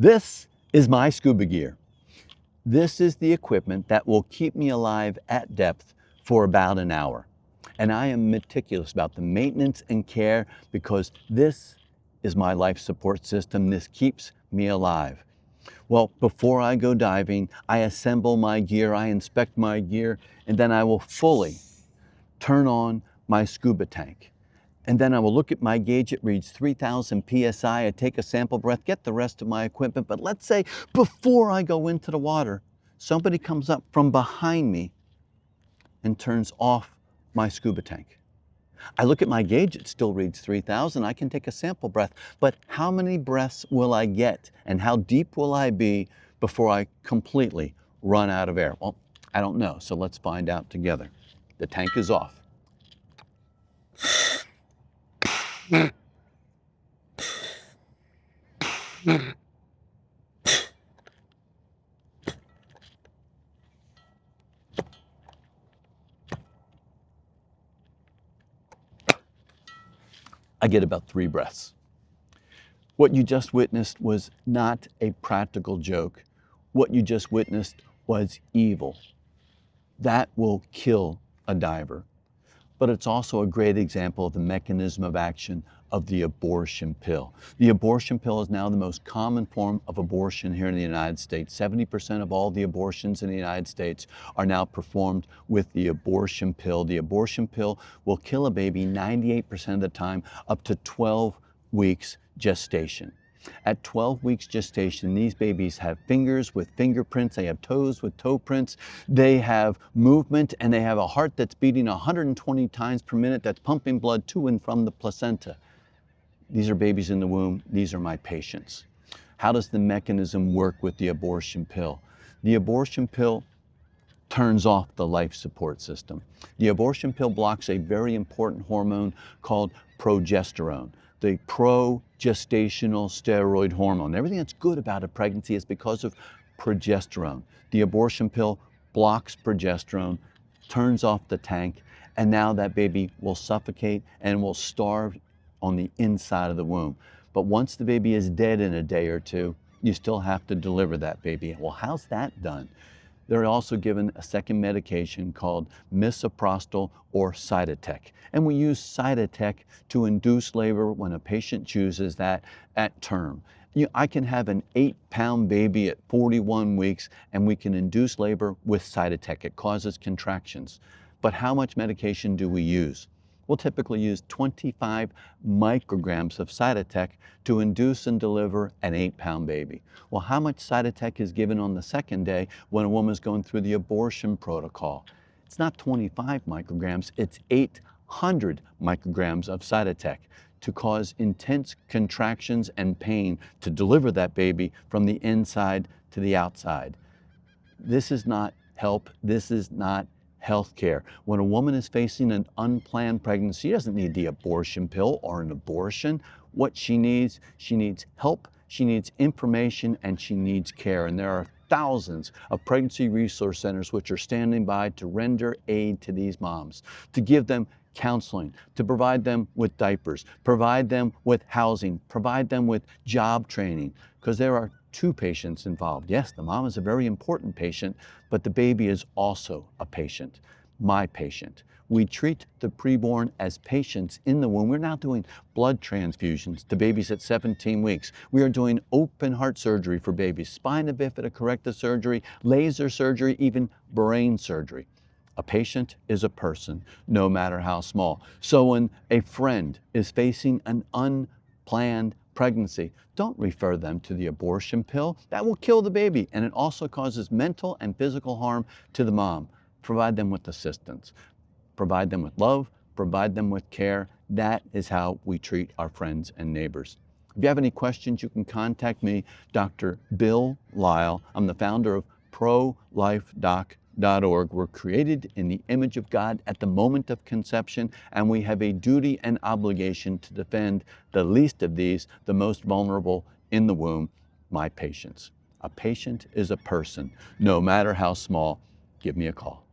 This is my scuba gear. This is the equipment that will keep me alive at depth for about an hour. And I am meticulous about the maintenance and care because this is my life support system. This keeps me alive. Well, before I go diving, I assemble my gear, I inspect my gear, and then I will fully turn on my scuba tank. And then I will look at my gauge, it reads 3,000 PSI, I take a sample breath, get the rest of my equipment. But let's say before I go into the water, somebody comes up from behind me and turns off my scuba tank. I look at my gauge, it still reads 3,000, I can take a sample breath, but how many breaths will I get and how deep will I be before I completely run out of air? Well, I don't know, so let's find out together. The tank is off. I get about 3 breaths. What you just witnessed was not a practical joke. What you just witnessed was evil. That will kill a diver. But it's also a great example of the mechanism of action of the abortion pill. The abortion pill is now the most common form of abortion here in the United States. 70% of all the abortions in the United States are now performed with the abortion pill. The abortion pill will kill a baby 98% of the time up to 12 weeks gestation. At 12 weeks gestation, these babies have fingers with fingerprints, they have toes with toe prints, they have movement, and they have a heart that's beating 120 times per minute that's pumping blood to and from the placenta. These are babies in the womb. These are my patients. How does the mechanism work with the abortion pill? The abortion pill turns off the life support system. The abortion pill blocks a very important hormone called progesterone, the progestational steroid hormone. Everything that's good about a pregnancy is because of progesterone. The abortion pill blocks progesterone, turns off the tank, and now that baby will suffocate and will starve on the inside of the womb. But once the baby is dead in a day or two, you still have to deliver that baby. Well, how's that done? They're also given a second medication called misoprostol or Cytotec. And we use Cytotec to induce labor when a patient chooses that at term. I can have an 8-pound baby at 41 weeks and we can induce labor with Cytotec. It causes contractions. But how much medication do we use? We'll typically use 25 micrograms of Cytotec to induce and deliver an 8-pound baby. Well, how much Cytotec is given on the second day when a woman is going through the abortion protocol? It's not 25 micrograms, it's 800 micrograms of Cytotec to cause intense contractions and pain to deliver that baby from the inside to the outside. This is not help, this is not healthcare. When a woman is facing an unplanned pregnancy, she doesn't need the abortion pill or an abortion. What she needs help, she needs information, and she needs care. And there are thousands of pregnancy resource centers which are standing by to render aid to these moms, to give them counseling, to provide them with diapers, provide them with housing, provide them with job training, because there are 2 patients involved. Yes, the mom is a very important patient, but the baby is also a patient, my patient. We treat the preborn as patients in the womb. We're now doing blood transfusions to babies at 17 weeks. We are doing open heart surgery for babies, spina bifida correcta surgery, laser surgery, even brain surgery. A patient is a person, no matter how small. So when a friend is facing an unplanned pregnancy, don't refer them to the abortion pill. That will kill the baby, and it also causes mental and physical harm to the mom. Provide them with assistance. Provide them with love. Provide them with care. That is how we treat our friends and neighbors. If you have any questions, you can contact me, Dr. Bill Lyle. I'm the founder of ProLifeDoc.org. We're created in the image of God at the moment of conception, and we have a duty and obligation to defend the least of these, the most vulnerable in the womb, my patients. A patient is a person, no matter how small. Give me a call.